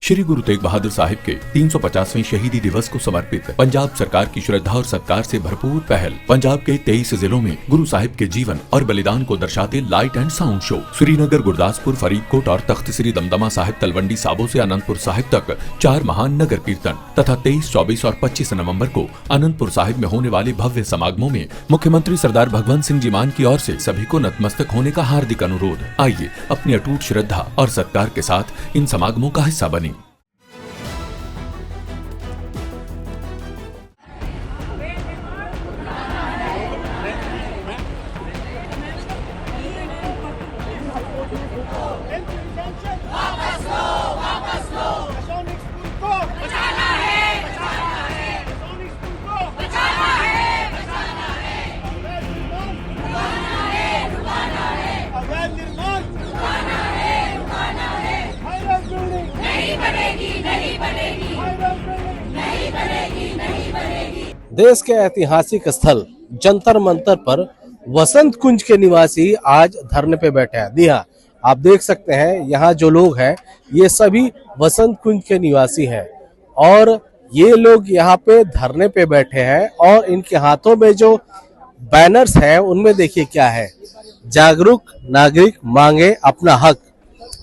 श्री गुरु तेग बहादुर साहिब के 350वें शहीदी दिवस को समर्पित पंजाब सरकार की श्रद्धा और सत्कार से भरपूर पहल। पंजाब के 23 जिलों में गुरु साहिब के जीवन और बलिदान को दर्शाते light and sound show Srinagar, Gurdaspur, Faridkot और तख्त श्री दमदमा साहिब, तलवंडी साबो से अनंतपुर साहिब तक 4 महान नगर कीर्तन तथा 23, 24 और 25 नवंबर को अनंतपुर साहिब में होने वाले भव्य समागमों में मुख्यमंत्री सरदार भगवंत सिंह जी मान की ओर से सभी को नतमस्तक होने का हार्दिक अनुरोध। आइए अपनी अटूट श्रद्धा और सत्कार के साथ इन समागमों का हिस्सा बने। देश के ऐतिहासिक स्थल जंतर मंतर पर वसंत कुंज के निवासी आज धरने पे बैठे हैं। जी हाँ, आप देख सकते हैं यहाँ जो लोग हैं ये सभी वसंत कुंज के निवासी हैं और ये लोग यहाँ पे धरने पे बैठे हैं और इनके हाथों में जो बैनर्स हैं उनमें देखिए क्या है, जागरूक नागरिक मांगे अपना हक,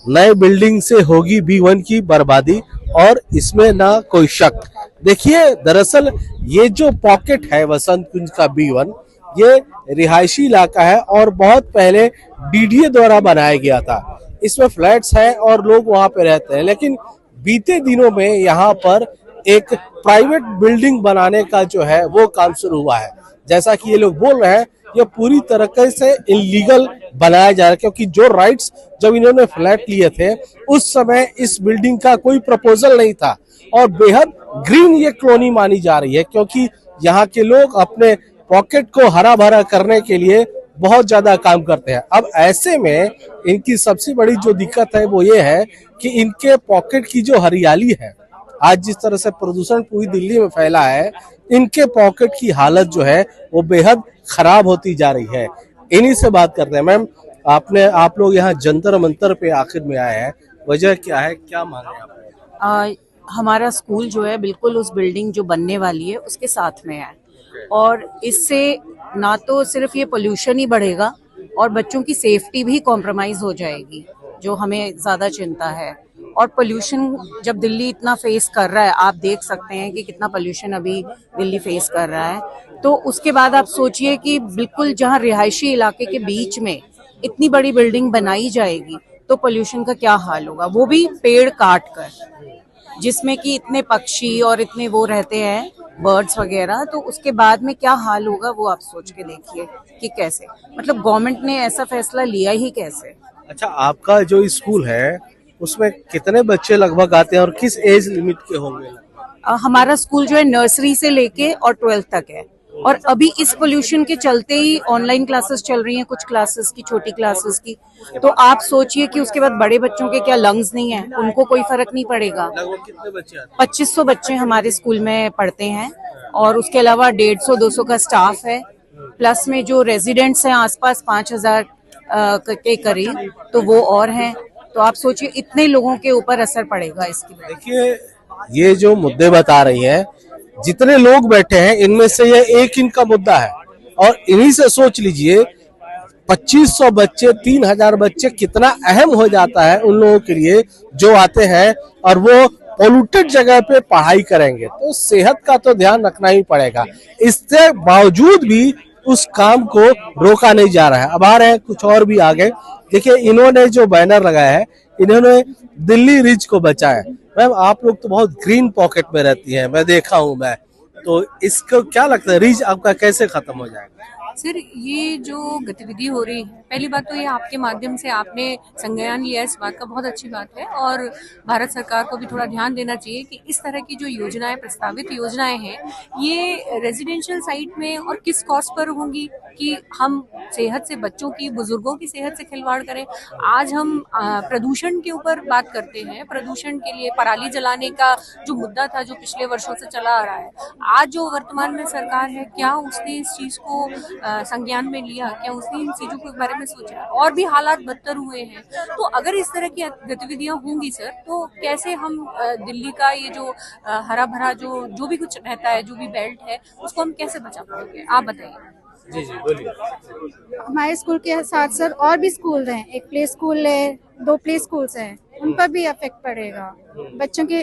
नए बिल्डिंग से होगी B1 की बर्बादी और इसमें ना कोई शक। देखिए दरअसल ये जो पॉकेट है वसंत कुंज का B1 ये रिहायशी इलाका है और बहुत पहले DDA द्वारा बनाया गया था। इसमें फ्लैट्स है और लोग वहां पे रहते हैं, लेकिन बीते दिनों में यहाँ पर एक प्राइवेट बिल्डिंग बनाने का जो है वो काम शुरू हुआ है। जैसा कि ये लोग बोल रहे हैं ये पूरी तरीके से इलीगल बनाया जा रहा है, क्योंकि जो राइट्स जब इन्होंने फ्लैट लिए थे उस समय इस बिल्डिंग का कोई प्रपोजल नहीं था और बेहद ग्रीन ये कॉलोनी मानी जा रही है, क्योंकि यहाँ के लोग अपने पॉकेट को हरा भरा करने के लिए बहुत ज्यादा काम करते हैं। अब ऐसे में इनकी सबसे बड़ी जो दिक्कत है वो ये है कि इनके पॉकेट की जो हरियाली है, आज जिस तरह से प्रदूषण पूरी दिल्ली में फैला है, इनके पॉकेट की हालत जो है वो बेहद खराब होती जा रही है। इन्हीं से बात करते हैं। मैम, आप लोग यहाँ जंतर मंतर पे आखिर में आए हैं, वजह क्या है, क्या मांग रहे हैं आप? हमारा स्कूल जो है बिल्कुल उस बिल्डिंग जो बनने वाली है उसके साथ में है और इससे ना तो सिर्फ ये पोल्यूशन ही बढ़ेगा और बच्चों की सेफ्टी भी कॉम्प्रोमाइज हो जाएगी, जो हमें ज़्यादा चिंता है। और पोल्यूशन जब दिल्ली इतना फेस कर रहा है, आप देख सकते हैं कि कितना पोल्यूशन अभी दिल्ली फेस कर रहा है, तो उसके बाद आप सोचिए कि बिल्कुल जहाँ रिहायशी इलाके के बीच में इतनी बड़ी बिल्डिंग बनाई जाएगी तो पोल्यूशन का क्या हाल होगा, वो भी पेड़ काट कर, जिसमें कि इतने पक्षी और इतने वो रहते हैं बर्ड्स वगैरह, तो उसके बाद में क्या हाल होगा वो आप सोच के देखिए कि कैसे, मतलब गवर्नमेंट ने ऐसा फैसला लिया ही कैसे। अच्छा, आपका जो स्कूल है उसमें कितने बच्चे लगभग आते हैं और किस एज लिमिट के होंगे? हमारा स्कूल जो है नर्सरी से लेके और 12th तक है और अभी इस पोल्यूशन के चलते ही ऑनलाइन क्लासेस चल रही हैं, कुछ क्लासेस की, छोटी क्लासेस की, तो आप सोचिए कि उसके बाद बड़े बच्चों के क्या लंग्स नहीं है, उनको कोई फर्क नहीं पड़ेगा। लगभग कितने बच्चे आते हैं? 2500 बच्चे हमारे स्कूल में पढ़ते हैं और उसके अलावा 150-200 का स्टाफ है, प्लस में जो रेजिडेंट्स हैं आसपास 5000 के करीब, तो वो और हैं। तो आप सोचिए इतने लोगों के ऊपर असर पड़ेगा इसकी। देखिए ये जो मुद्दे बता रही हैं, जितने लोग बैठे हैं इनमें से ये एक इनका मुद्दा है और इन्हीं से सोच लीजिए 2500 बच्चे, 3000 बच्चे कितना अहम हो जाता है उन लोगों के लिए जो आते हैं और वो पोल्यूटेड जगह पे पढ़ाई करेंगे, तो सेहत का तो ध्यान रखना ही पड़ेगा। इससे बावजूद भी उस काम को रोका नहीं जा रहा है। अब आ रहे हैं कुछ और भी आगे, देखिए इन्होंने जो बैनर लगाया है, इन्होंने दिल्ली रिज को बचाया। मैम, आप लोग तो बहुत ग्रीन पॉकेट में रहती हैं, मैं देखा हूँ मैं, तो इसको क्या लगता है रिज आपका कैसे खत्म हो जाएगा? सर, ये जो गतिविधि हो रही है, पहली बात तो ये आपके माध्यम से आपने संज्ञान लिया, इस बात का बहुत अच्छी बात है और भारत सरकार को भी थोड़ा ध्यान देना चाहिए कि इस तरह की जो योजनाएं, प्रस्तावित योजनाएं हैं, ये रेजिडेंशियल साइट में और किस कॉस्ट पर होंगी कि हम सेहत से, बच्चों की, बुजुर्गों की सेहत से खिलवाड़ करें। आज हम प्रदूषण के ऊपर बात करते हैं, प्रदूषण के लिए पराली जलाने का जो मुद्दा था, जो पिछले वर्षों से चला आ रहा है, आज जो वर्तमान में सरकार है, क्या उसने इस चीज को संज्ञान में लिया, क्या उसने इन चीजों के बारे में सोचा? और भी हालात बदतर हुए हैं, तो अगर इस तरह की गतिविधियां होंगी सर, तो कैसे हम दिल्ली का ये जो हरा भरा जो भी कुछ रहता है, जो भी बेल्ट है, उसको हम कैसे बचा पाएंगे? आप बताइए। जी जी बोलिए। हमारे स्कूल के साथ साथ और भी स्कूल हैं, एक प्ले स्कूल है, 2 प्ले स्कूल्स हैं, उन पर भी इफेक्ट पड़ेगा, बच्चों के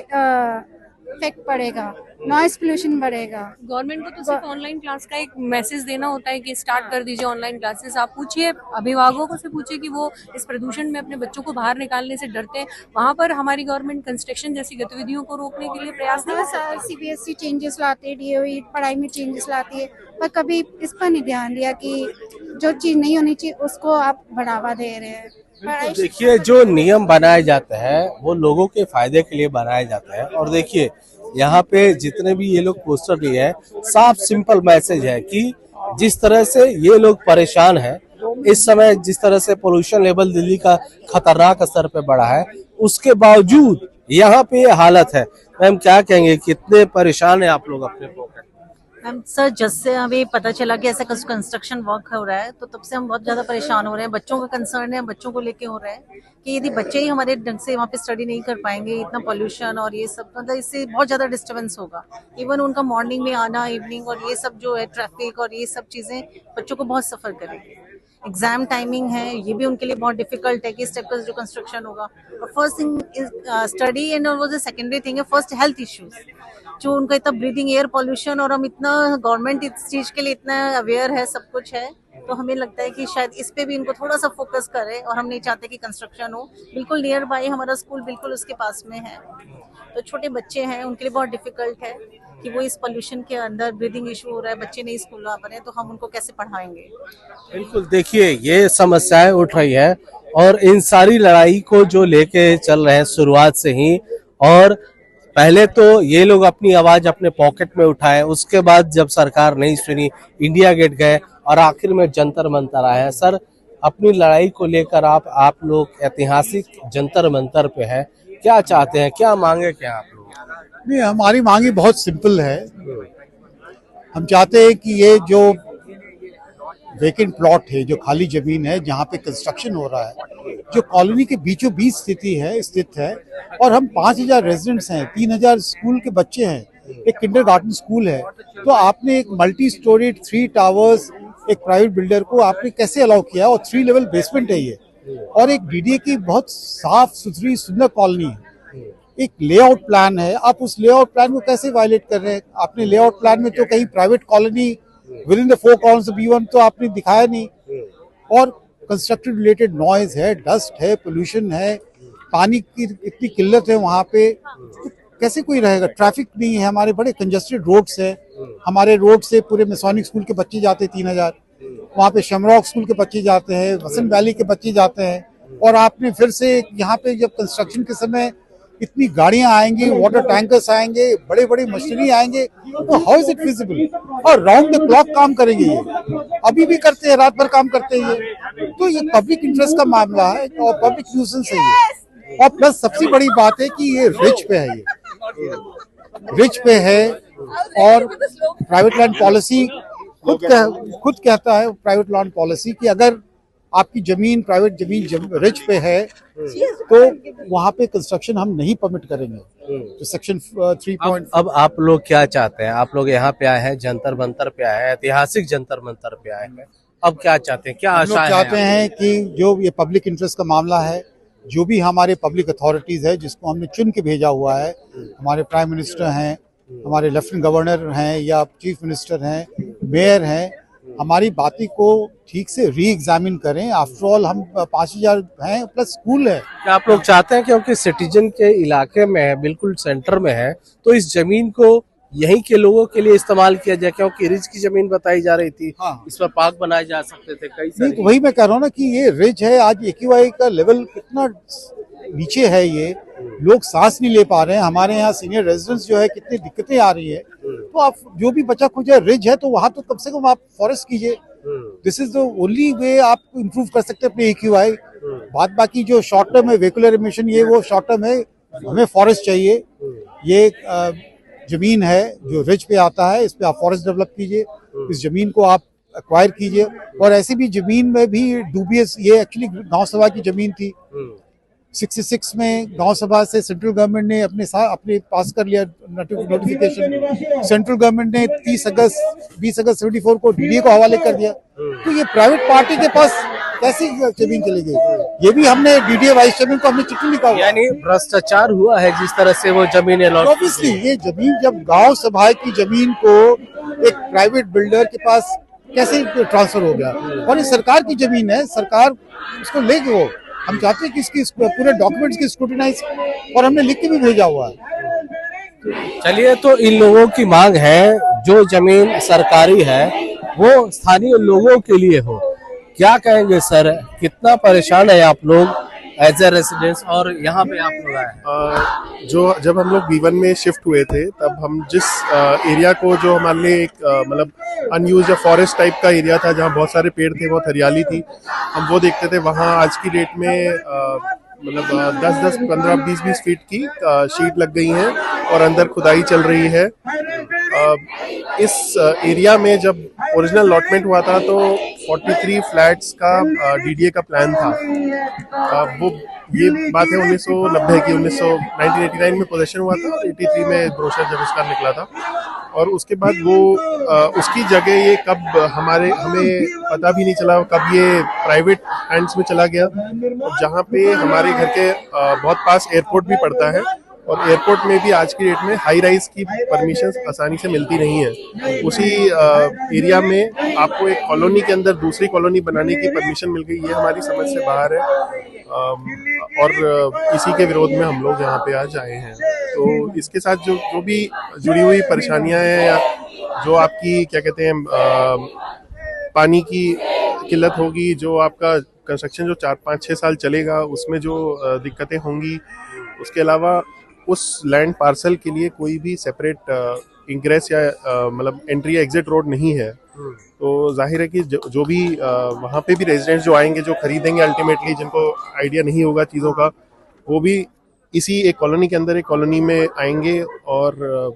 इफेक्ट पड़ेगा, नॉइस पोल्यूशन बढ़ेगा। गवर्नमेंट को तो सिर्फ ऑनलाइन क्लास का एक मैसेज देना होता है कि स्टार्ट कर दीजिए ऑनलाइन क्लासेस। आप पूछिए अभिभावकों से, पूछिए कि वो इस प्रदूषण में अपने बच्चों को बाहर निकालने से डरते हैं। वहाँ पर हमारी गवर्नमेंट कंस्ट्रक्शन जैसी गतिविधियों को रोकने के लिए प्रयास नहीं करती है। CBSE चेंजेस लाती है, DOE पढ़ाई में चेंजेस लाती है, पर कभी इस पर नहीं ध्यान दिया कि जो चीज नहीं होनी चाहिए उसको आप बढ़ावा दे रहे हैं। तो देखिए, जो नियम बनाए जाते हैं वो लोगों के फायदे के लिए बनाए जाते हैं। और देखिए, यहाँ पे जितने भी ये लोग पोस्टर लिए हैं, साफ सिंपल मैसेज है कि जिस तरह से ये लोग परेशान हैं इस समय, जिस तरह से पोल्यूशन लेवल दिल्ली का खतरनाक स्तर पे बढ़ा है, उसके बावजूद यहाँ पे ये हालत है। मैम क्या कहेंगे, कितने परेशान हैं आप लोग अपने पॉकेट? मैम सर, जब से हमें पता चला कि ऐसा कंस्ट्रक्शन वर्क हो रहा है, तो तब से हम बहुत ज्यादा परेशान हो रहे हैं। बच्चों का कंसर्न है, बच्चों को लेके हो रहा है कि यदि बच्चे ही हमारे ढंग से वहाँ पे स्टडी नहीं कर पाएंगे, इतना पोल्यूशन और ये सब, मतलब इससे बहुत ज्यादा डिस्टर्बेंस होगा। इवन उनका मॉर्निंग में आना, इवनिंग और ये सब जो है ट्रैफिक और ये सब चीजें बच्चों को बहुत सफर करेंगे। एग्जाम टाइमिंग है, ये भी उनके लिए बहुत डिफिकल्ट है कि इस टाइप का जो कंस्ट्रक्शन होगा। और first thing is study and वो जो सेकेंडरी थिंग है, फर्स्ट हेल्थ इश्यूज, जो उनका इतना ब्रीदिंग एयर पॉल्यूशन, और हम इतना गवर्नमेंट इस चीज के लिए इतना अवेयर है, सब कुछ है, तो हमें लगता है कि शायद इस पे भी इनको थोड़ा सा फोकस करे। और हम नहीं चाहते कि कंस्ट्रक्शन हो बिल्कुल नियर बाय, हमारा स्कूल बिल्कुल उसके पास में है, तो छोटे बच्चे हैं उनके लिए बहुत डिफिकल्ट है कि वो इस पोल्यूशन के अंदर ब्रीदिंग इशू हो रहा है, बच्चे नहीं स्कूल आ रहे हैं, तो हम उनको कैसे पढ़ाएंगे? बिल्कुल, देखिए ये समस्याएं उठ रही है और इन सारी लड़ाई को जो लेके चल रहे हैं शुरुआत से ही। और पहले तो ये लोग अपनी आवाज अपने पॉकेट में उठाए, उसके बाद जब सरकार नहीं सुनी, इंडिया गेट गए और आखिर में जंतर मंतर आए हैं। सर, अपनी लड़ाई को लेकर आप लोग ऐतिहासिक जंतर मंतर पे है, क्या चाहते हैं, क्या मांगे क्या आप लोग? नहीं, हमारी मांगी बहुत सिंपल है। हम चाहते हैं कि ये जो वेकेंट प्लॉट है, जो खाली जमीन है जहाँ पे कंस्ट्रक्शन हो रहा है, जो कॉलोनी के बीचों बीच स्थित है, और हम 5000 रेजिडेंट्स हैं, 3000 स्कूल के बच्चे हैं, एक किंडरगार्टन स्कूल है, तो आपने एक मल्टी स्टोरीड 3 टावर्स एक प्राइवेट बिल्डर को आपने कैसे अलाउ किया? और 3 लेवल बेसमेंट है ये, और एक DDA की बहुत साफ सुथरी सुंदर कॉलोनी है, एक लेआउट प्लान है, आप उस लेआउट प्लान को कैसे वायलेट कर रहे हैं? आपने लेआउट प्लान में तो कहीं private colony with in the 4 corners of B1 तो आपने दिखाया नहीं। और कंस्ट्रक्शन रिलेटेड नॉइज है, डस्ट है, पोल्यूशन है, पानी की इतनी किल्लत है वहाँ पे, तो कैसे कोई रहेगा? ट्रैफिक नहीं है, हमारे बड़े कंजेस्टेड रोड्स है, हमारे रोड से पूरे मैसोनिक स्कूल के बच्चे जाते हैं 3000, वहाँ पे शमरॉक स्कूल के बच्चे जाते हैं, वसंत वैली के बच्चे जाते हैं, और आपने फिर से यहाँ पे जब कंस्ट्रक्शन के समय इतनी गाड़ियां आएंगी, वाटर टैंकर्स आएंगे, बड़े बड़े मशीनरी आएंगे, तो हाउ इज इट फिजिबल? और राउंड द क्लॉक काम करेंगे ये, अभी भी करते हैं, रात भर काम करते हैं ये, तो ये पब्लिक इंटरेस्ट का मामला है और पब्लिक न्यूसेंस है ये। और प्लस सबसे बड़ी बात है कि ये रिच पे है, ये रिच पे है, और प्राइवेट लैंड पॉलिसी खुद कहता है, प्राइवेट लैंड पॉलिसी, कि अगर आपकी जमीन प्राइवेट जमीन रिच पे है तो वहाँ पे कंस्ट्रक्शन हम नहीं परमिट करेंगे। तो सेक्शन 3. अब आप लोग क्या चाहते हैं? आप लोग यहाँ पे आए हैं, जंतर मंतर पे आए हैं, ऐतिहासिक जंतर मंतर पे आए हैं, अब क्या चाहते हैं, क्या आशा है? चाहते हैं कि जो ये पब्लिक इंटरेस्ट का मामला है, जो भी हमारे पब्लिक अथॉरिटीज है जिसको हमने चुन के भेजा हुआ है, हमारे प्राइम मिनिस्टर हैं, हमारे लेफ्टिनेंट गवर्नर हैं या चीफ मिनिस्टर हैं, मेयर हैं, हमारी बातें को ठीक से री एग्जामिन करें। आफ्टर ऑल हम 5000 हैं प्लस स्कूल है। क्या आप लोग चाहते हैं क्योंकि सिटीजन के इलाके में है, बिल्कुल सेंटर में है, तो इस जमीन को यहीं के लोगों के लिए इस्तेमाल किया जाए? क्योंकि रिच की जमीन बताई जा रही थी, हाँ। इस पर पार्क बनाए जा सकते थे, कई सारी। तो वही मैं कह रहा हूँ ना कि ये रिच है, आज AQI का लेवल कितना नीचे है, ये लोग सांस नहीं ले पा रहे हैं। हमारे यहाँ सीनियर रेजिडेंट्स जो है कितनी दिक्कतें आ रही है, तो आप जो भी बचा खुचा रिच है तो वहाँ तो कम से कम आप फॉरेस्ट कीजिए। This is the only way आप इम्प्रूव कर सकते हैं अपने AQI। बाकी जो शॉर्ट टर्म है वेहिकुलर एमिशन, ये वो शॉर्ट टर्म है, हमें फॉरेस्ट चाहिए। ये जमीन है जो रिच पे आता है, इस पे आप फॉरेस्ट डेवलप कीजिए, इस जमीन को आप एक्वायर कीजिए। और ऐसी भी जमीन में भी डूबियस, ये एक्चुअली गांव सभा की जमीन थी। 66 में गांव सभा से सेंट्रल गवर्नमेंट ने अपने पास कर लिया नोटिफिकेशन। सेंट्रल गवर्नमेंट ने 20 अगस्त 74 को डीडीए को हवाले कर दिया। तो ये प्राइवेट पार्टी के पास कैसी जमीन चली गई? ये भी हमने डीडीए वाइस चेयरमैन को हमने चिट्ठी लिखा हुआ। यानी भ्रष्टाचार हुआ है जिस तरह से वो जमीन अलॉट। ऑब्वियसली ये जमीन, जब गांव सभा की जमीन को एक प्राइवेट बिल्डर के पास कैसे ट्रांसफर हो गया? और ये सरकार की जमीन है, सरकार उसको ले गई। हम चाहते हैं कि इसकी पूरे डॉक्यूमेंट्स की स्क्रूटिनाइज, और हमने लिख के भी भेजा हुआ है। चलिए, तो इन लोगों की मांग है जो जमीन सरकारी है वो स्थानीय लोगों के लिए हो। क्या कहेंगे सर, कितना परेशान है आप लोग एज ए रेसिडेंट्स, और यहाँ पे आप लोग आए हैं? जब हम लोग B1 में शिफ्ट हुए थे, तब हम जिस एरिया को, जो हमारे लिए एक मतलब अनयूज्ड या फॉरेस्ट टाइप का एरिया था, जहाँ बहुत सारे पेड़ थे, बहुत हरियाली थी, हम वो देखते थे। वहाँ आज की डेट में मतलब 10-10, 15, 20-20 फीट की शीट लग गई हैं और अंदर खुदाई चल रही है। इस एरिया में जब ओरिजिनल अलॉटमेंट हुआ था तो 43 फ्लैट्स का डीडीए का प्लान था। वो ये बात है 1990 की। 1989 में पोजेशन हुआ था और 83 में ब्रोशर जब उसका निकला था। और उसके बाद वो उसकी जगह ये कब हमें पता भी नहीं चला कब ये प्राइवेट हैंड्स में चला गया। जहाँ पे हमारे घर के बहुत पास एयरपोर्ट भी पड़ता है, और एयरपोर्ट में भी आज की डेट में हाई राइज की परमिशंस आसानी से मिलती नहीं है। उसी एरिया में आपको एक कॉलोनी के अंदर दूसरी कॉलोनी बनाने की परमिशन मिल गई। ये हमारी समझ से बाहर है, और इसी के विरोध में हम लोग यहाँ पे आज आए हैं। तो इसके साथ जो भी जुड़ी हुई परेशानियां हैं, या जो आपकी क्या कहते हैं पानी की किल्लत होगी, जो आपका कंस्ट्रक्शन जो 4-5-6 साल चलेगा उसमें जो दिक्कतें होंगी, उसके अलावा उस लैंड पार्सल के लिए कोई भी सेपरेट इंग्रेस या मतलब एंट्री या एग्जिट रोड नहीं है। तो जाहिर है कि जो भी वहाँ पे भी रेजिडेंट्स जो आएंगे, जो खरीदेंगे अल्टीमेटली, जिनको आइडिया नहीं होगा चीज़ों का, वो भी इसी एक कॉलोनी के अंदर एक कॉलोनी में आएंगे और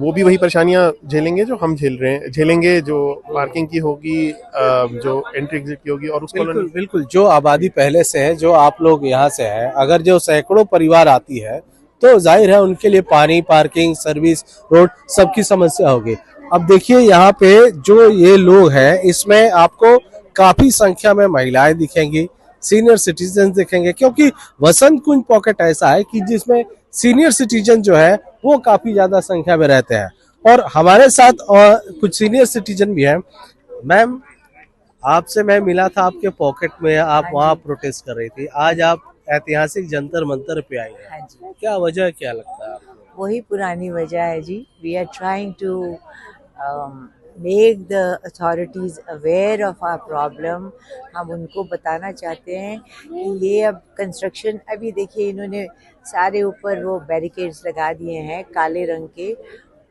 वो भी वही परेशानियां झेलेंगे जो हम झेलेंगे, जो पार्किंग की होगी, जो एंट्री एग्जिट की होगी। और उस कॉलोनी बिल्कुल जो आबादी पहले से है, जो आप लोग यहाँ से हैं, अगर जो सैकड़ों परिवार आती है तो जाहिर है उनके लिए पानी, पार्किंग, सर्विस, रोड सबकी समस्या होगी। अब देखिए यहाँ पे जो ये लोग हैं, इसमें आपको काफी संख्या में महिलाएं दिखेंगी, सीनियर सिटीजन दिखेंगे, क्योंकि वसंत कुंज पॉकेट ऐसा है कि जिसमें सीनियर सिटीजन जो है वो काफी ज्यादा संख्या में रहते हैं। और हमारे साथ और कुछ सीनियर सिटीजन भी हैं। मैम, आपसे मैं मिला था आपके पॉकेट में, आप वहाँ प्रोटेस्ट कर रही थी, आज आप ऐतिहासिक जंतर मंतर पे आई है। हाँ जी, क्या वजह, क्या लगता है आपको? वही पुरानी वजह है जी। We are trying to make the authorities aware of our problem. हम उनको बताना चाहते हैं कि ये अब कंस्ट्रक्शन, अभी देखिए इन्होंने सारे ऊपर वो बैरिकेड्स लगा दिए हैं काले रंग के।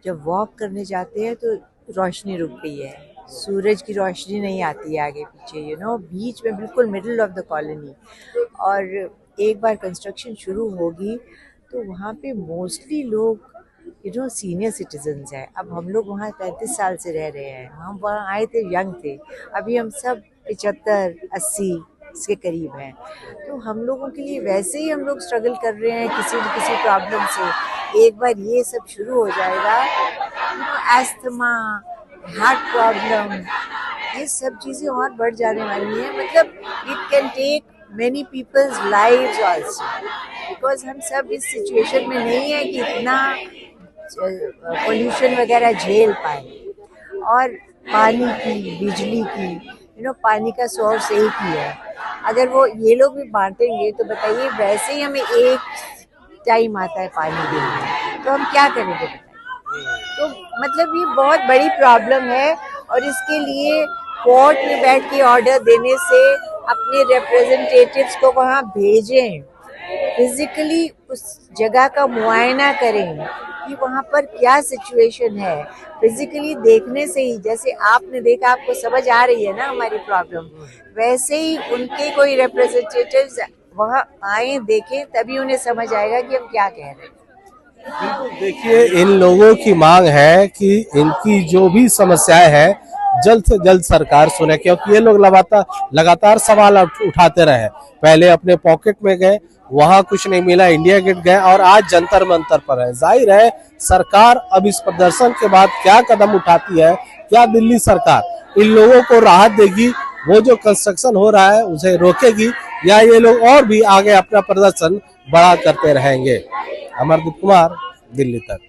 जब वॉक करने जाते हैं तो रोशनी रुक गई है, सूरज की रोशनी नहीं आती है आगे पीछे, बीच में बिल्कुल मिडिल ऑफ द कॉलोनी। और एक बार कंस्ट्रक्शन शुरू होगी तो वहाँ पे मोस्टली लोग सीनियर सिटीजन्स हैं। अब हम लोग वहाँ 35 साल से रह रहे हैं, हम वहाँ आए थे यंग थे, अभी हम सब 75-80 इसके करीब हैं। तो हम लोगों के लिए वैसे ही हम लोग स्ट्रगल कर रहे हैं किसी न किसी प्रॉब्लम से। एक बार ये सब शुरू हो जाएगा, एस्थमा, हार्ट प्रॉब्लम, ये सब चीज़ें और बढ़ जाने वाली हैं। मतलब it can take many people's lives also, because हम सब इस सिचुएशन में नहीं है कि इतना पोल्यूशन वगैरह झेल पाए। और पानी की, बिजली की, पानी का सोर्स एक ही है। अगर वो ये लोग भी बांटेंगे तो बताइए, वैसे ही हमें एक टाइम आता है पानी देने, तो हम क्या करेंगे बताइए। तो मतलब ये बहुत बड़ी प्रॉब्लम है, और इसके लिए कोर्ट में बैठ के ऑर्डर देने से अपने रिप्रेजेंटेटिव्स को वहाँ भेजें, फिजिकली उस जगह का मुआयना करें कि वहाँ पर क्या सिचुएशन है। फिजिकली देखने से ही, जैसे आपने देखा, आपको समझ आ रही है ना हमारी प्रॉब्लम, वैसे ही उनके कोई रिप्रेजेंटेटिव्स वहाँ आए, देखें, तभी उन्हें समझ आएगा कि हम क्या कह रहे हैं। देखिए, इन लोगों की मांग है कि इनकी जो भी समस्याएं हैं, जल्द से जल्द सरकार सुने, क्योंकि ये लोग लगातार सवाल उठाते रहे। पहले अपने पॉकेट में गए, वहां कुछ नहीं मिला, इंडिया गेट गए और आज जंतर मंतर पर है। जाहिर है सरकार अब इस प्रदर्शन के बाद क्या कदम उठाती है, क्या दिल्ली सरकार इन लोगों को राहत देगी, वो जो कंस्ट्रक्शन हो रहा है उसे रोकेगी, या ये लोग और भी आगे अपना प्रदर्शन बड़ा करते रहेंगे। अमरदीप कुमार, दिल्ली तक।